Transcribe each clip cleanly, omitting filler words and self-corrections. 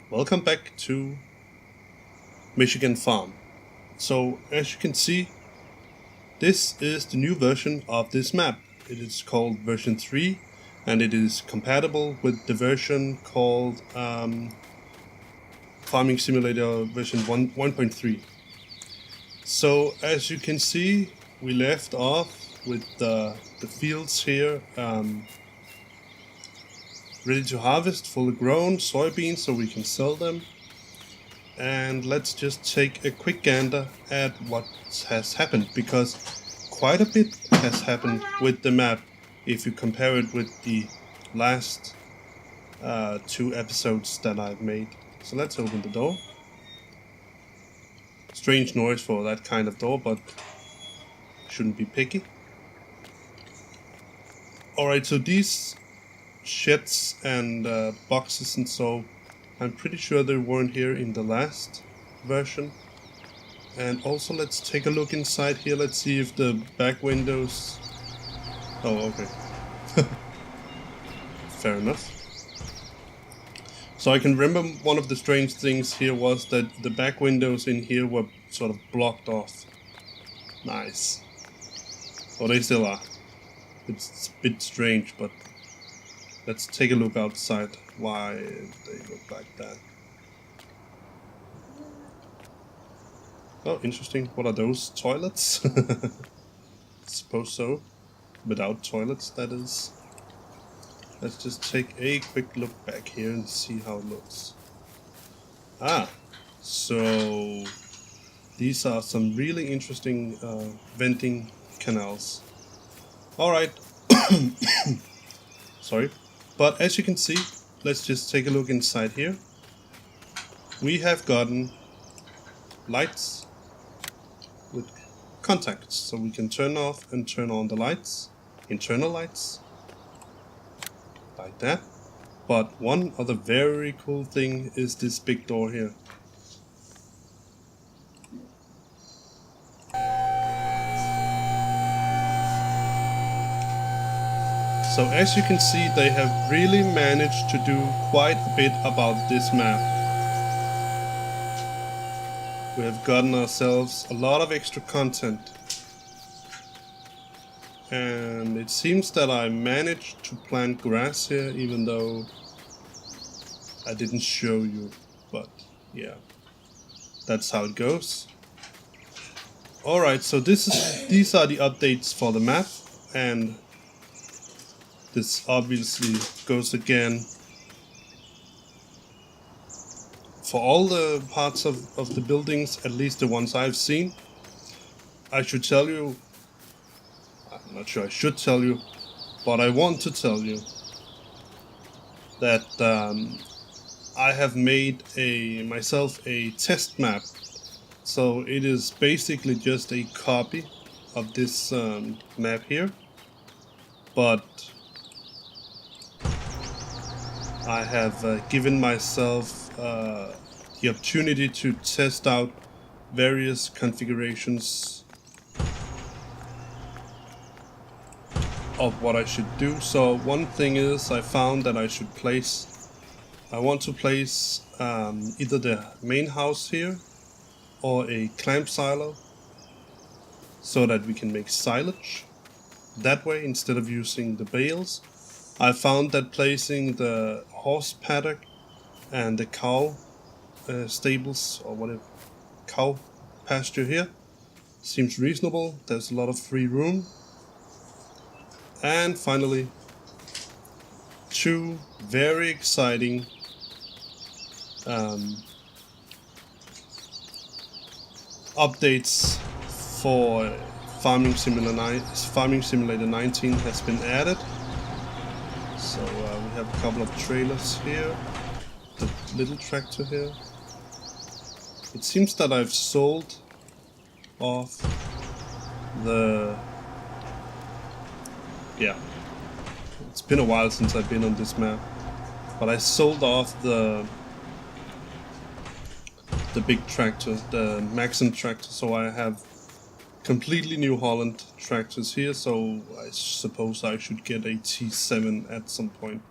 Welcome back to Michigan Farm. So as you can see, this is the new version of this map. It is called version 3 and it is compatible with the version called Farming Simulator version 1.3. So as you can see, we left off with the fields here ready to harvest, fully grown soybeans so we can sell them. And let's just take a quick gander at what has happened, because quite a bit has happened with the map if you compare it with the last 2 episodes that I've made. So let's open the door. Strange noise for that kind of door, but shouldn't be picky. Alright, so these sheds and boxes and so, I'm pretty sure they weren't here in the last version. And also let's take a look inside here. Let's see if the back windows... Oh, okay. Fair enough. So I can remember one of the strange things here was that the back windows in here were sort of blocked off. Nice. Or they still are. It's a bit strange, but let's take a look outside why they look like that. Oh, interesting. What are those? Toilets? Suppose so. Without toilets, that is. Let's just take a quick look back here and see how it looks. Ah, so these are some really interesting venting canals. Alright. Sorry. But as you can see, let's just take a look inside here. We have gotten lights with contacts, so we can turn off and turn on the lights, internal lights, like that. But one other very cool thing is this big door here. So as you can see, they have really managed to do quite a bit about this map. We have gotten ourselves a lot of extra content. And it seems that I managed to plant grass here, even though I didn't show you. But yeah, that's how it goes. Alright, so these are the updates for the map, and this obviously goes again for all the parts of the buildings, at least the ones I've seen. I should tell you, I'm not sure I should tell you, but I want to tell you that I have made myself a test map. So it is basically just a copy of this map here, but I have given myself the opportunity to test out various configurations of what I should do. So one thing is, I found that I want to place either the main house here or a clamp silo, so that we can make silage that way instead of using the bales. I found that placing the horse paddock and the cow stables, or whatever, cow pasture here, Seems reasonable. There's a lot of free room. And finally, two very exciting updates for Farming Simulator 19 has been added. So we have a couple of trailers here. The little tractor here. It seems that I've sold off the... Yeah. It's been a while since I've been on this map. But I sold off the big tractor, the Maxim tractor, so I have completely New Holland tractors here, so I suppose I should get a T7 at some point.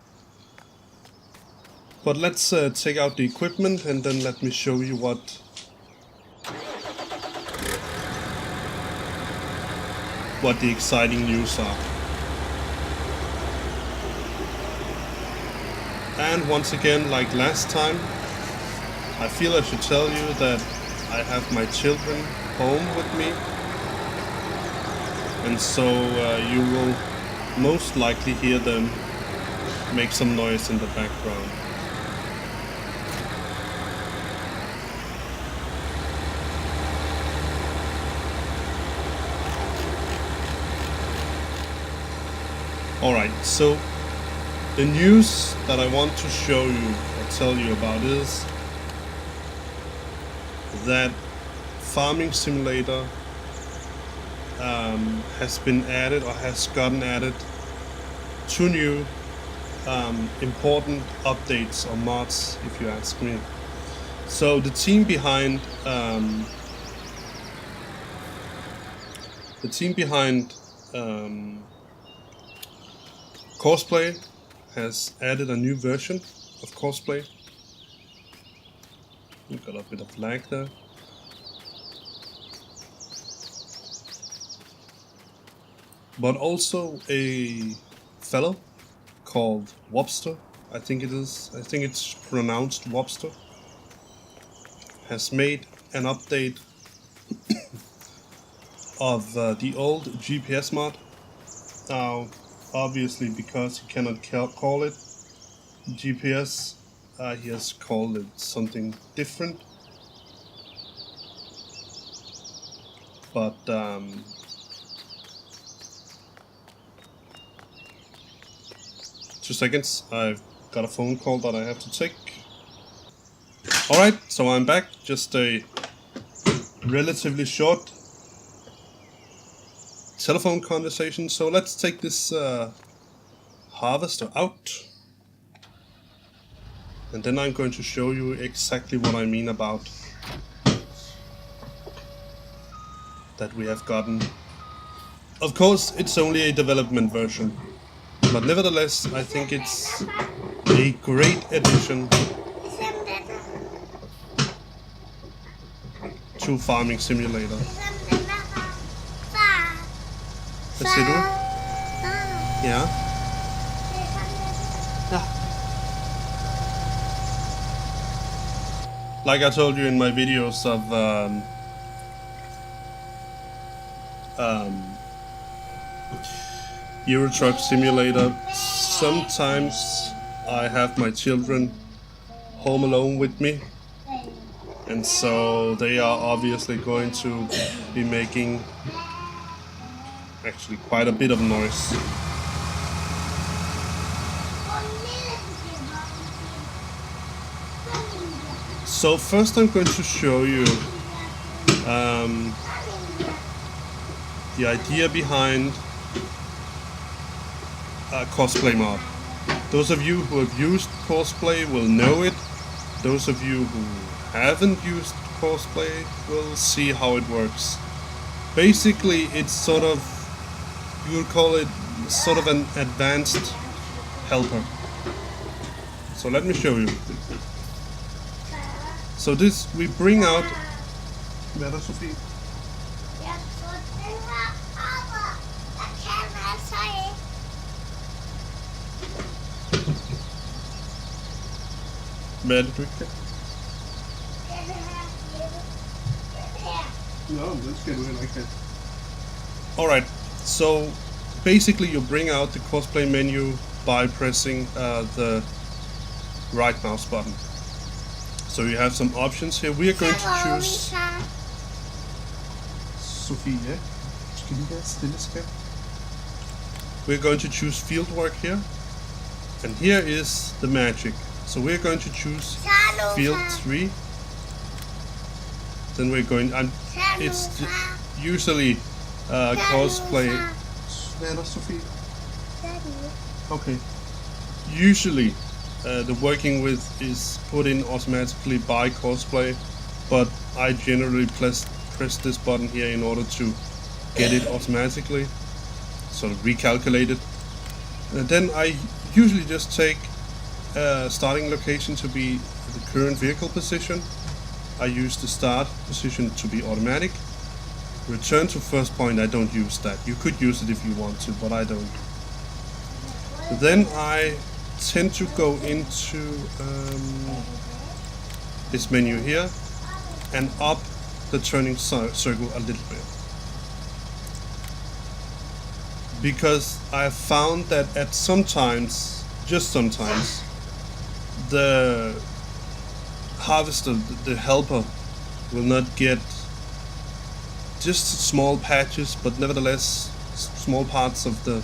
But let's take out the equipment and then let me show you what the exciting news are. And once again, like last time, I feel I should tell you that I have my children home with me, and so you will most likely hear them make some noise in the background. Alright, so the news that I want to show you or tell you about is that Farming Simulator has been added, or has gotten added, two new important updates or mods, if you ask me. So the team behind Courplay has added a new version of Courplay. We got a bit of lag there. But also a fellow called Wobster, I think it's pronounced Wobster, has made an update of the old GPS mod. Now, obviously, because he cannot call it GPS, he has called it something different. But 2 seconds, I've got a phone call that I have to take. Alright, so I'm back. Just a relatively short telephone conversation. So let's take this harvester out. And then I'm going to show you exactly what I mean about that we have gotten. Of course, it's only a development version, but nevertheless, I think it's a great addition to Farming Simulator. Hvad siger du? Ja. Ja. Like I told you in my videos of Euro Truck Simulator, sometimes I have my children home alone with me, and so they are obviously going to be making actually quite a bit of noise. So first I'm going to show you the idea behind Courplay mod. Those of you who have used Courplay will know it. Those of you who haven't used Courplay will see how it works. Basically, it's sort of, you would call it sort of an advanced helper. So let me show you. So this, we bring out... Hvad er der, Sofie? Hvad er det, du ikke kan? No, let's get away like that. Alright, so basically you bring out the Courplay menu by pressing the right mouse button. So you have some options here. We are going to choose... Sofie, skal lige være stille, skat. We're going to choose fieldwork here. And here is the magic. So we're going to choose field 3. Then we're going... it's usually Courplay... Hvad er der, Sofie? Okay. Usually the working with is put in automatically by Courplay, but I generally press this button here in order to get it automatically, sort of recalculate it. And then I usually just take starting location to be the current vehicle position. I use the start position to be automatic. Return to first point, I don't use that. You could use it if you want to, but I don't. Then I tend to go into this menu here and up the turning circle a little bit. Because I have found that at sometimes, just sometimes, the harvester, the helper, will not get just small patches, but nevertheless small parts of the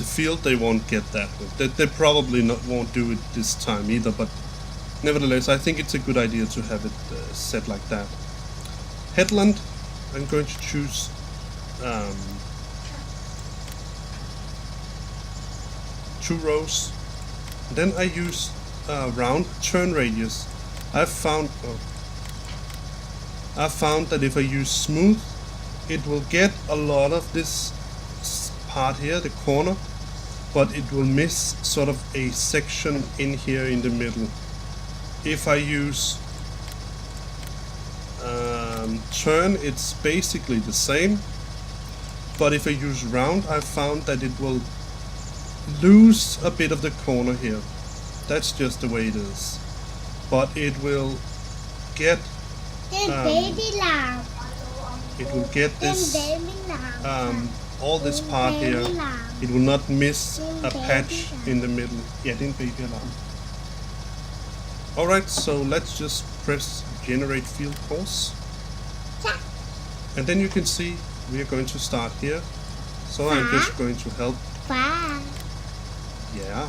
field. They won't get that. They probably won't do it this time either, but nevertheless I think it's a good idea to have it set like that. Headland, I'm going to choose two rows. Then I use round turn radius. I've found that if I use smooth, it will get a lot of this part here, the corner, but it will miss sort of a section in here in the middle. If I use turn, it's basically the same, but if I use round, I've found that it will lose a bit of the corner here. That's just the way it is, but it will get this all this part here. It will not miss a patch in the middle. Yeah, det er en baby alarm. Alright, so let's just press generate field course. And then you can see we are going to start here. So I'm just going to help. Yeah.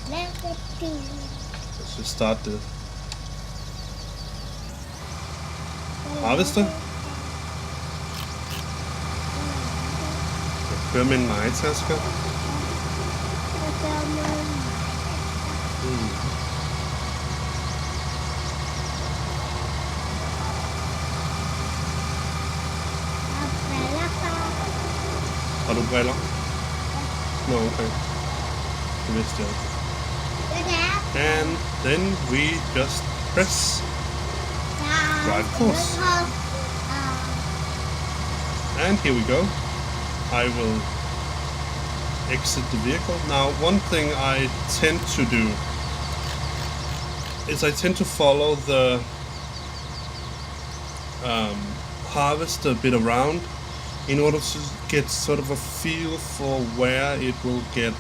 Let's just start the harvester. Jeg kører med en majtaske. Har du briller? Nå, okay. Det vidste jeg ikke. And then we just press drive course. And here we go. I will exit the vehicle. Now, one thing I tend to do is I tend to follow the harvester bit around in order to get sort of a feel for where it will get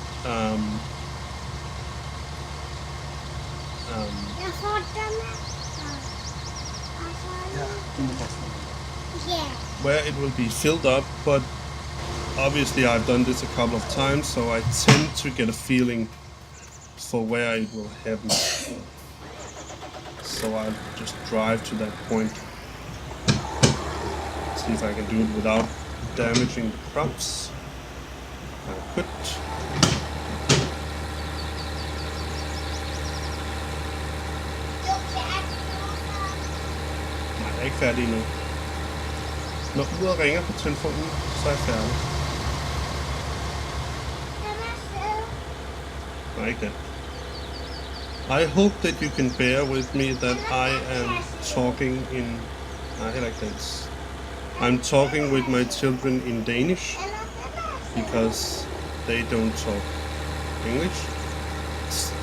where it will be filled up, but obviously I've done this a couple of times, so I tend to get a feeling for where it will happen. So I'll just drive to that point. See if I can do it without damaging the crops. I could. Nej, jeg er ikke færdig endnu. Når uret ringer på telefonen, så er jeg færdig. Nej, ikke det. I hope that you can bear with me that I am talking in... Nej, heller ikke dansk. I'm talking with my children in Danish because they don't talk English.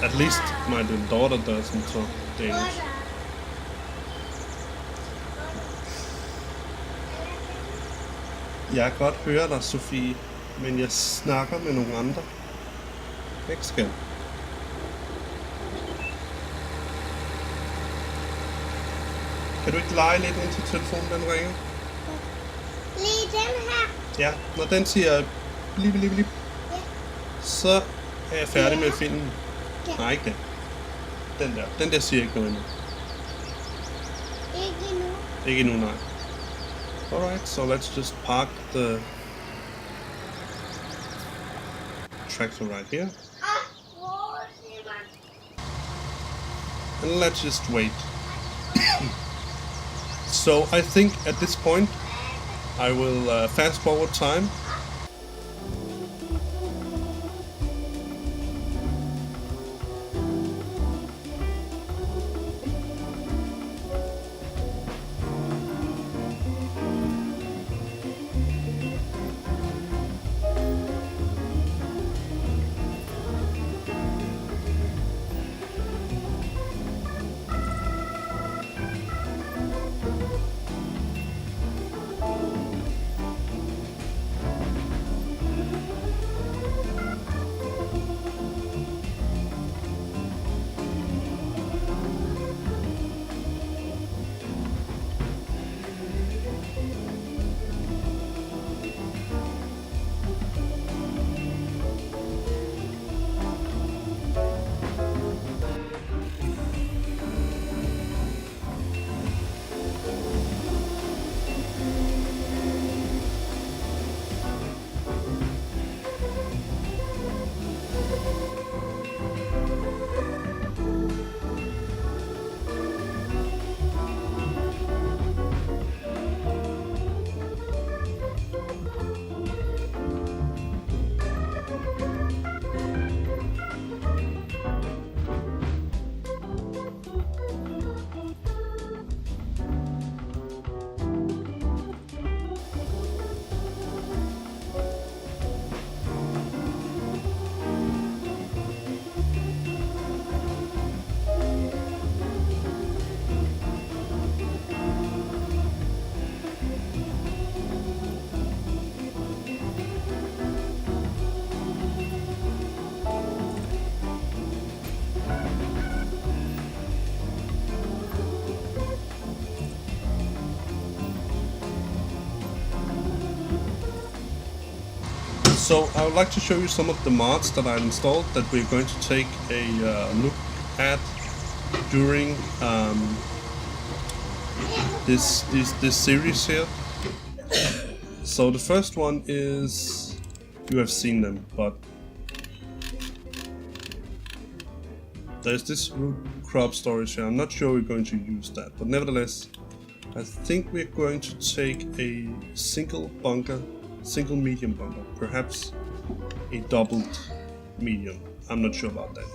At least my little daughter doesn't talk Danish. Jeg kan godt høre dig, Sofie, men jeg snakker med nogle andre. Ikke skat? Kan du ikke lege lidt indtil telefonen den ringer? Lige den her. Ja, når den siger blip, blip, blip, Ja. så er jeg færdig med filmen. Ja. Nej, ikke den. Den der. Den der siger ikke noget endnu. Ikke endnu. Ikke endnu, nej. Alright, so let's just park the tractor right here. Hvor siger man? And let's just wait. So I think at this point I will fast forward time. So I would like to show you some of the mods that I installed that we're going to take a look at during this series here. So the first one is, you have seen them, but there's this root crop storage here. I'm not sure we're going to use that, but nevertheless, I think we're going to take a single medium bunker, perhaps a doubled medium. I'm not sure about that.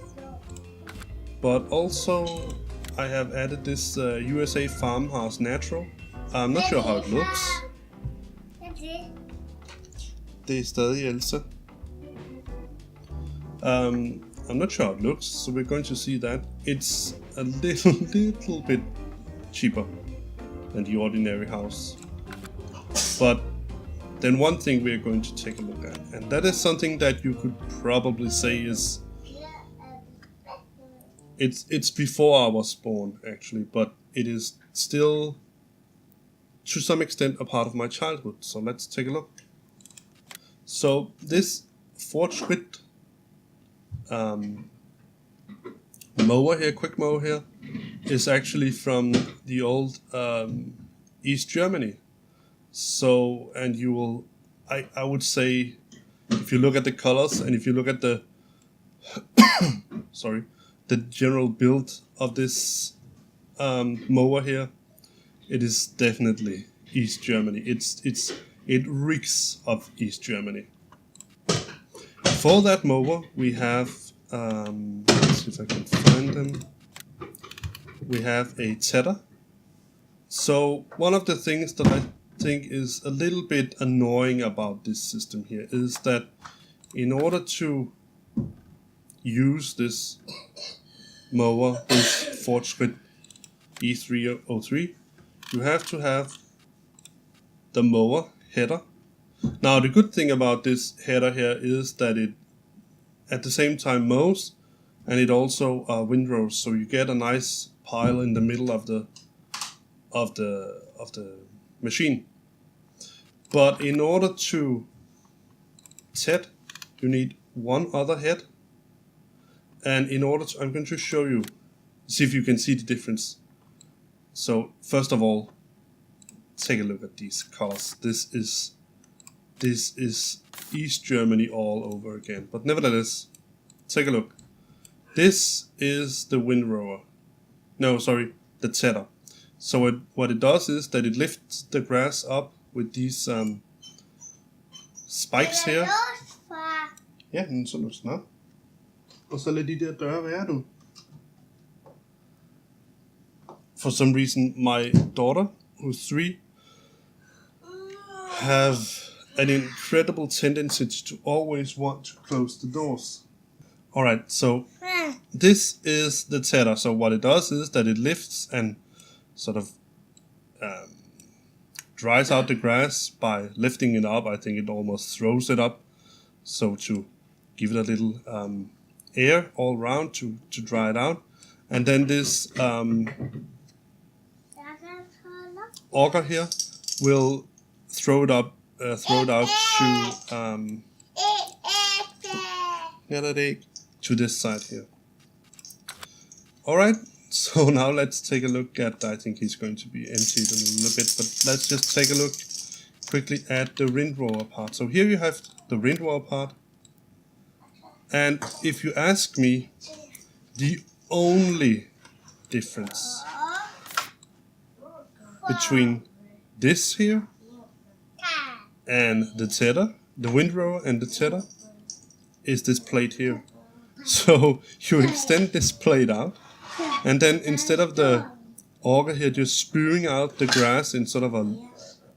But also, I have added this USA Farmhouse Natural. I'm not sure how it looks. Det er stadig Elsa. I'm not sure how it looks, so we're going to see that. It's a little bit cheaper than the ordinary house. But then one thing we're going to take a look at, and that is something that you could probably say is it's before I was born actually, but it is still to some extent a part of my childhood. So let's take a look. So this fortschritt mower here, quick mower here, is actually from the old East Germany. So, and you will, I would say, if you look at the colors and if you look at the, sorry, the general build of this mower here, it is definitely East Germany. It reeks of East Germany. For that mower, we have, let's see if I can find them. We have a tether. So one of the things that I think is a little bit annoying about this system here is that in order to use this mower, this fortschritt E303, you have to have the mower header Now the good thing about this header here is that it at the same time mows, and it also windrows, so you get a nice pile in the middle of the machine. But in order to TED, you need one other head, and in order to, I'm going to show you, see if you can see the difference. So first of all, take a look at these colors. This is East Germany all over again. But nevertheless, take a look. This is the windrower. No, sorry, the tedder. So what it does is that it lifts the grass up with these spikes here. Ja, den så lås den op. Og så lad de der døre være, du. For some reason, my daughter, who's 3, have an incredible tendency to always want to close the doors. Alright, so this is the tedder. So what it does is that it lifts and sort of dries out the grass by lifting it up. I think it almost throws it up. So to give it a little air all around to dry it out. And then this auger here will throw it out to this side here. Alright, so now let's take a look at, I think he's going to be emptied in a little bit, but let's just take a look quickly at the windrower part. So here you have the windrower part, and if you ask me, the only difference between this here and the tedder, the windrower and the tedder, is this plate here. So you extend this plate out, and then instead of the auger here just spewing out the grass in sort of a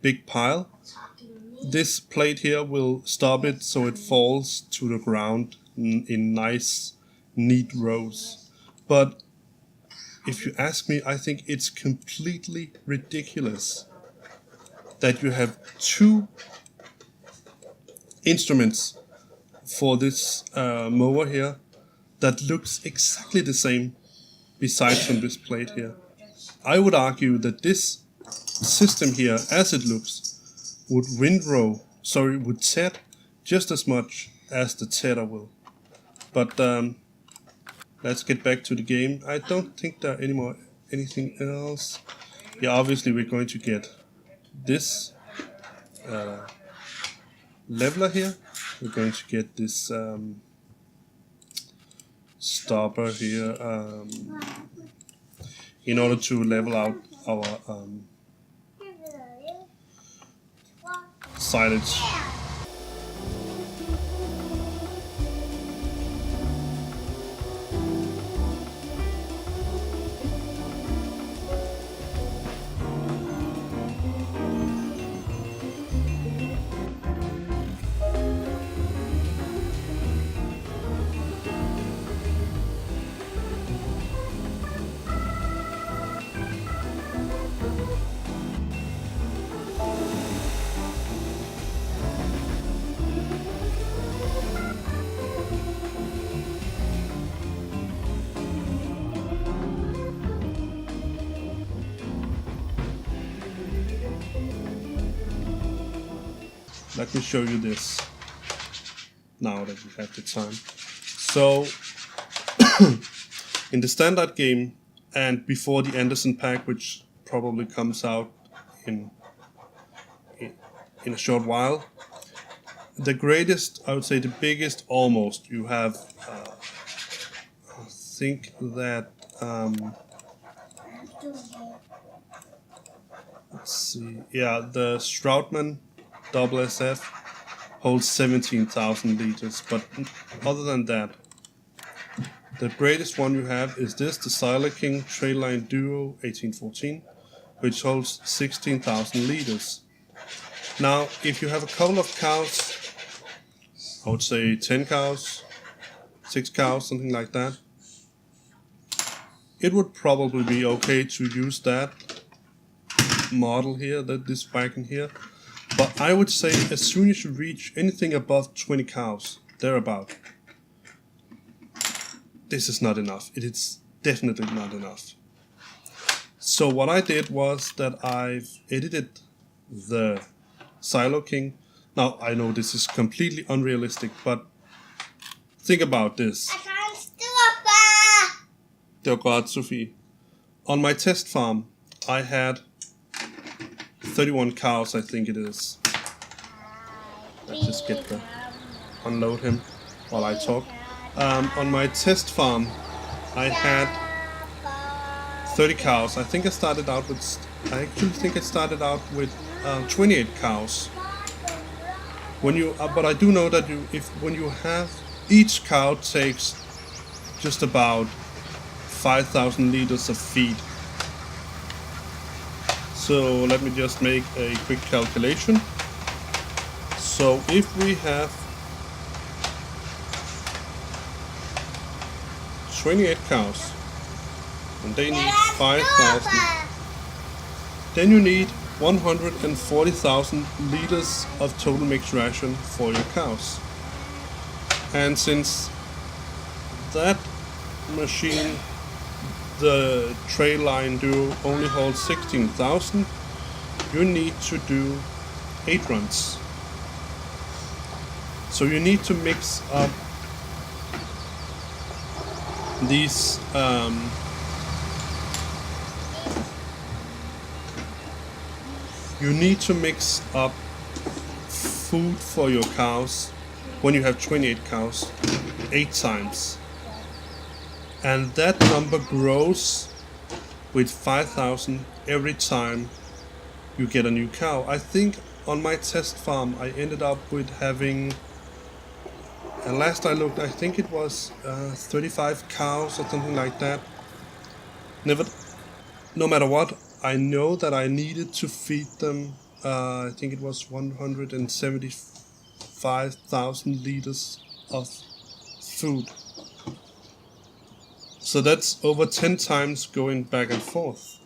big pile, this plate here will stop it so it falls to the ground in nice, neat rows. But if you ask me, I think it's completely ridiculous that you have two instruments for this mower here that looks exactly the same besides from this plate here. I would argue that this system here, as it looks, would would TED just as much as the tedder will. But let's get back to the game. I don't think there are anything else. Yeah, obviously we're going to get this leveler here. We're going to get this stopper here in order to level out our silage. Let me show you this now that we have the time. So in the standard game and before the Anderson pack, which probably comes out in a short while, the greatest, I would say the biggest almost, you have I think that let's see, yeah, the Stroutman Double SF holds 17,000 liters, but other than that, the greatest one you have is this, the Siler King Trailline Duo 1814, which holds 16,000 liters. Now, if you have a couple of cows, I would say 10 cows, 6 cows, something like that, it would probably be okay to use that model here, this wagon here. But I would say as soon as you reach anything above 20 cows, thereabout, this is not enough. It is definitely not enough. So what I did was that I've edited the Silo King. Now, I know this is completely unrealistic, but think about this. I can't stop. Det var godt, Sofie. On my test farm, I had 31 cows, I think it is. Let's just get the unload him while I talk. On my test farm, I had 30 cows. I think I started out with. I actually think I started out with 28 cows. When you, but I do know that when you have each cow takes just about 5,000 liters of feed. So let me just make a quick calculation. So if we have 28 cows and they need 5,000, then you need 140,000 liters of total mixed ration for your cows. And since that machine, the tray line duo, only holds 16,000, you need to do 8 runs. So you need to mix up these you need to mix up food for your cows when you have 28 cows 8 times, and that number grows with 5,000 every time you get a new cow. I think on my test farm I ended up with having, and last I looked, I think it was 35 cows or something like that. No matter what, I know that I needed to feed them, I think it was 175,000 liters of food. So that's over 10 times going back and forth.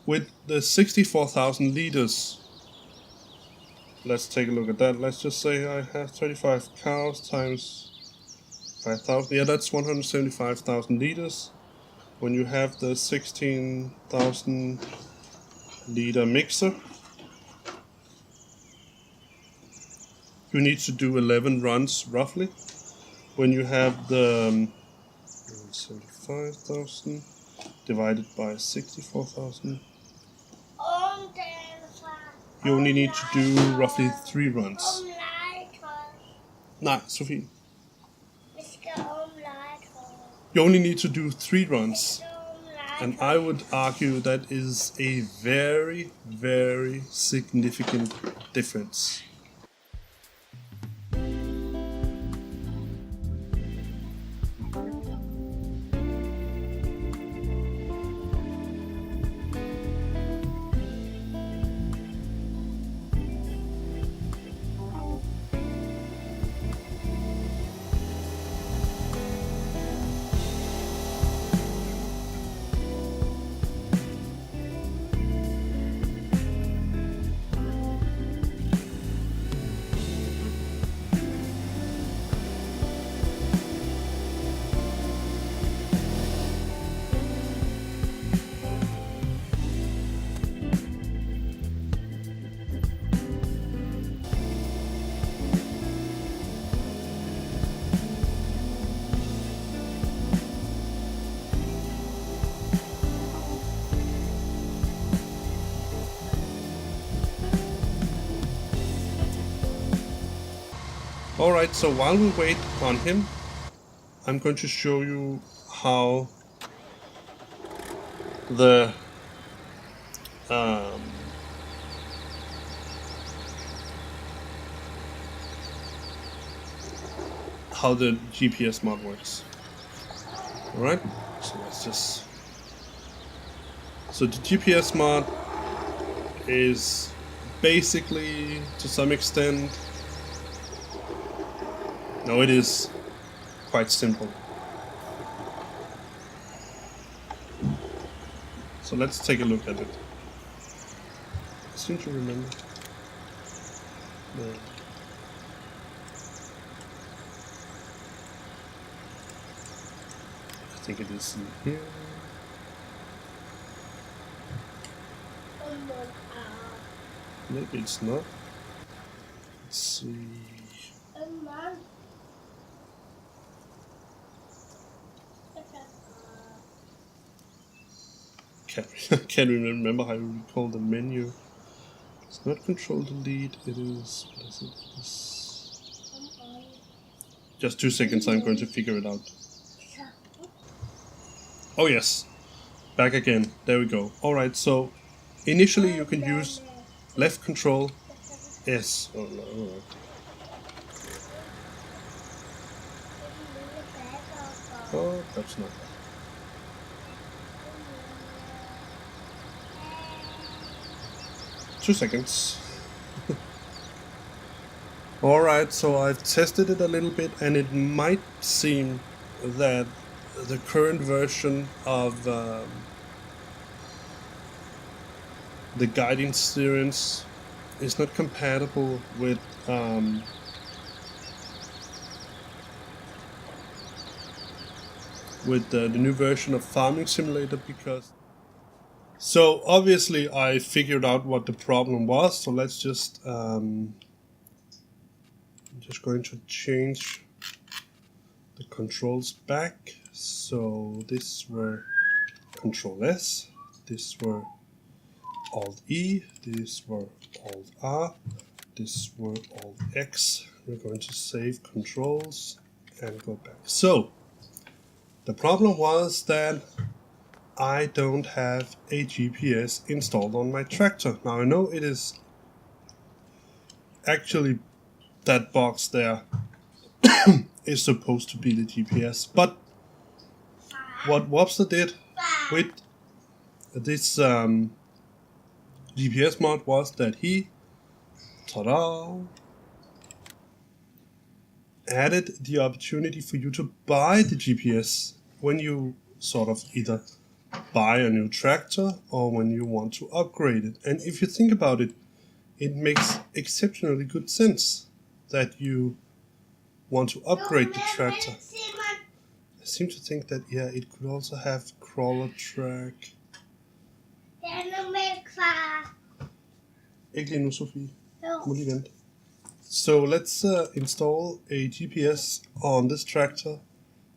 With the 64,000 liters, let's take a look at that. Let's just say I have 35 cows times 5,000. Yeah, that's 175,000 liters. When you have the 16,000 liter mixer, you need to do 11 runs roughly. When you have the 75,000 divided by 64,000, you only need to do roughly 3 runs. Nej, Sofie. You only need to do 3 runs. And I would argue that is a very, very significant difference. Alright, so while we wait on him, I'm going to show you how the GPS mod works. Alright, so let's just... So the GPS mod is basically, to some extent, no, it is quite simple. So let's take a look at it. I seem to remember. No. I think it is in here. Maybe it's not. Let's see. Can't remember how you recall the menu. It's not Control Delete. It is. What is it? It is. Just 2 seconds. I'm going to figure it out. Oh yes, back again. There we go. All right. So initially you can use left Control S. Oh no. All right. Oh, that's not. 2 seconds. Alright, so I've tested it a little bit, and it might seem that the current version of the guiding steerings is not compatible with the new version of Farming Simulator, because... So obviously I figured out what the problem was, so let's just... I'm just going to change the controls back. So this were Control S, this were Alt E, this were Alt R, this were Alt X. We're going to save controls and go back. So the problem was that I don't have a GPS installed on my tractor. Now I know it is actually that box there is supposed to be the GPS, but what Wobster did with this GPS mod was that he, ta-da, added the opportunity for you to buy the GPS when you sort of either buy a new tractor or when you want to upgrade it. And if you think about it, it makes exceptionally good sense that you want to upgrade the tractor. I seem to think that, yeah, it could also have crawler track. Ikke lige nu, Sofie. Må lige vente. So let's install a GPS on this tractor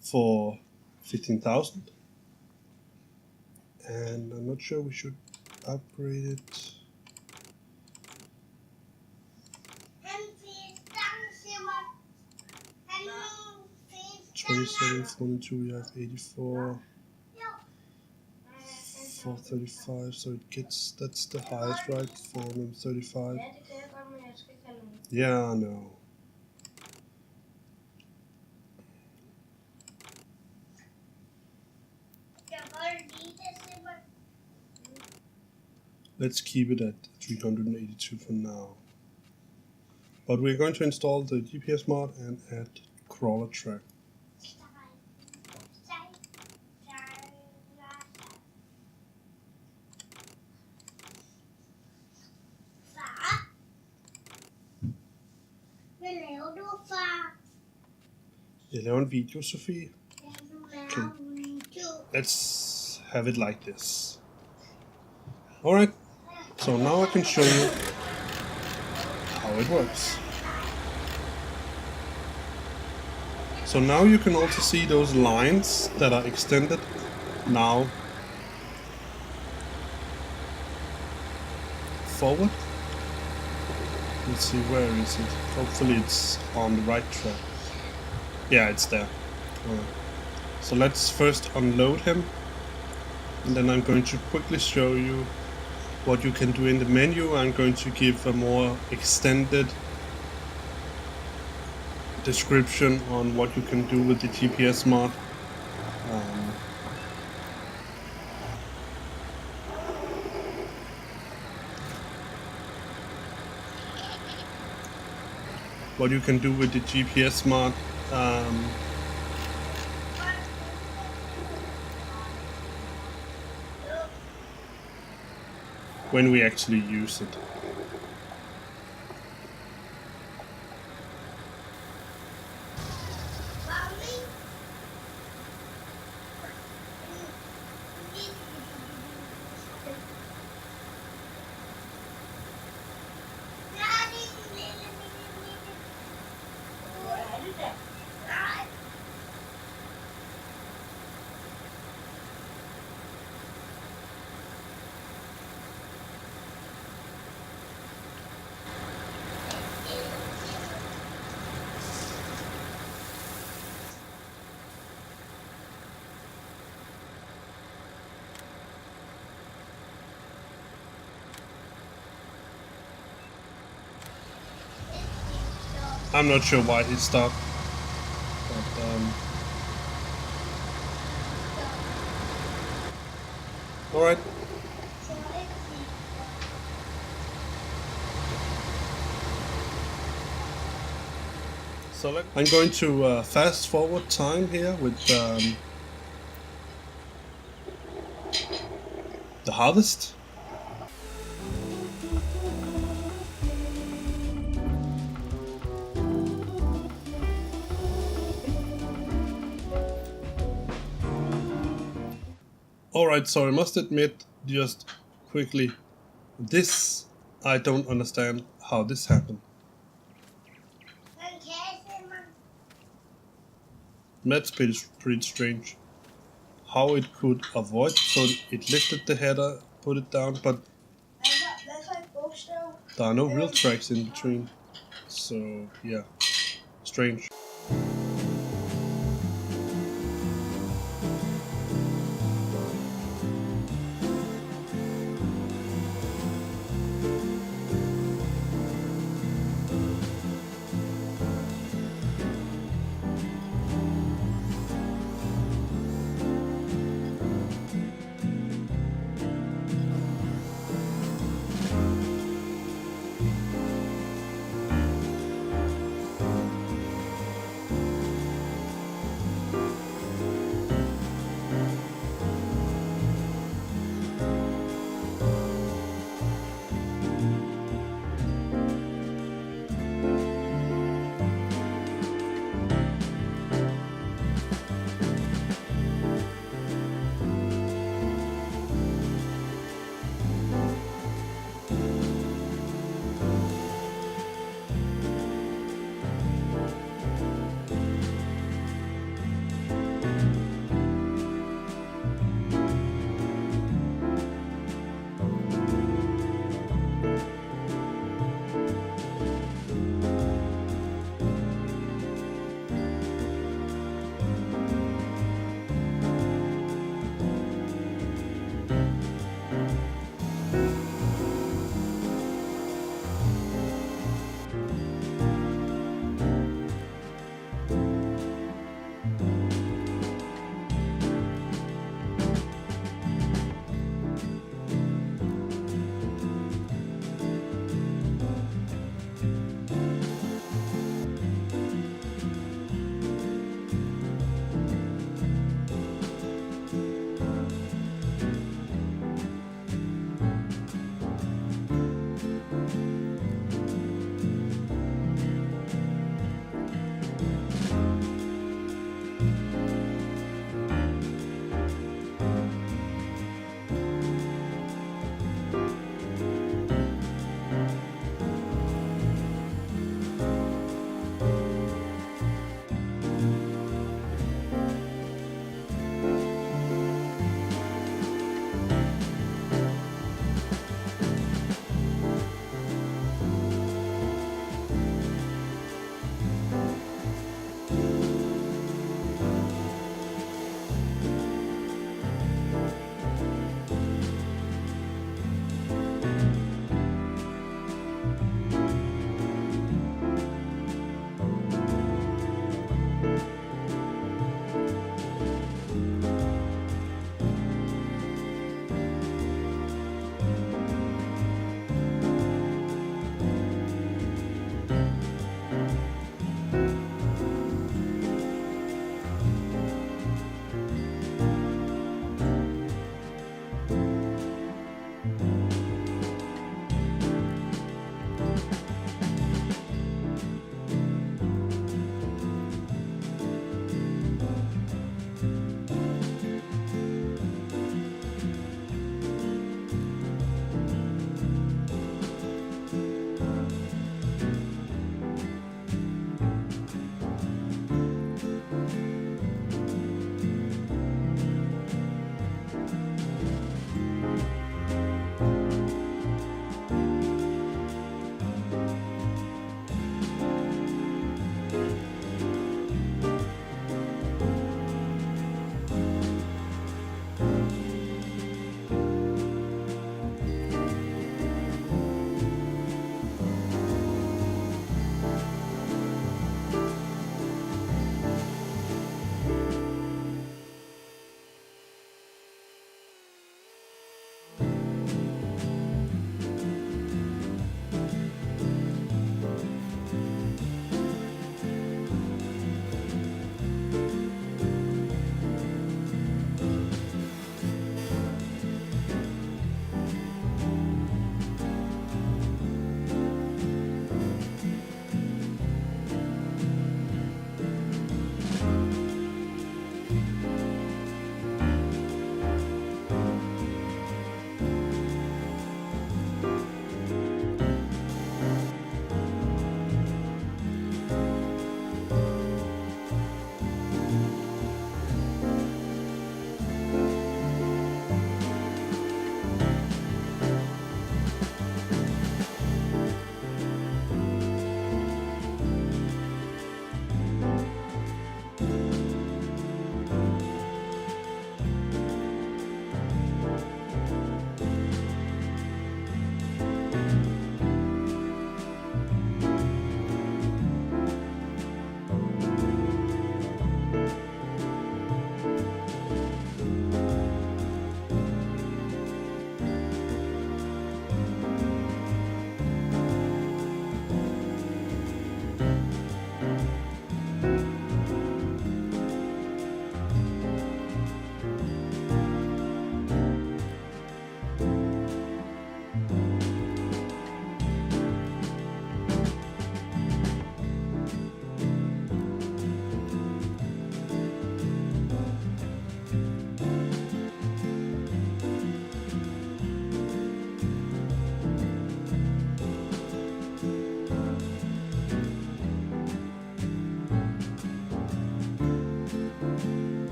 for 15,000. And I'm not sure we should upgrade it. 27, 42, we have 84, 435, so it gets, that's the highest, right? 435. Yeah, I know. Let's keep it at 382 for now. But we're going to install the GPS mod and add crawler track. Jeg laver en video, Sofie. Okay. Let's have it like this. Alright, so now I can show you how it works. So now you can also see those lines that are extended now forward. Let's see, where is it? Hopefully it's on the right track. Yeah, it's there. So let's first unload him, and then I'm going to quickly show you what you can do in the menu. I'm going to give a more extended description on what you can do with the GPS mod. What you can do with the GPS mod. when we actually use it. Mommy. I'm not sure why he stopped, but all right. So I'm going to fast forward time here with the harvest. Alright, so I must admit, just quickly, this, I don't understand how this happened. That's pretty strange. How it could avoid, so it lifted the header, put it down, but there are no real tracks in between. So, yeah, strange.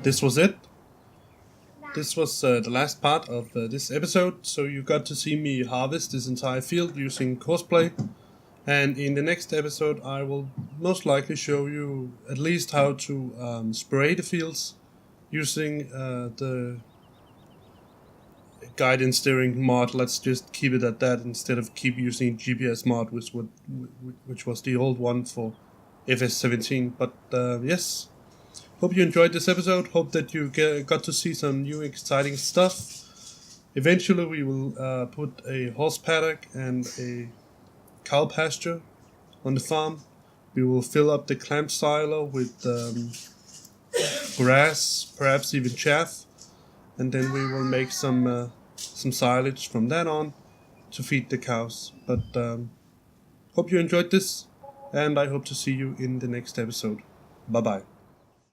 this was it. This was the last part of this episode, so you got to see me harvest this entire field using Courplay. And in the next episode, I will most likely show you at least how to spray the fields using the guide and steering mod. Let's just keep it at that instead of keep using GPS mod, which was the old one for FS17. But yes. Hope you enjoyed this episode. Hope that you got to see some new exciting stuff. Eventually we will put a horse paddock and a cow pasture on the farm. We will fill up the clamp silo with grass, perhaps even chaff. And then we will make some silage from that on to feed the cows. But hope you enjoyed this. And I hope to see you in the next episode. Bye bye.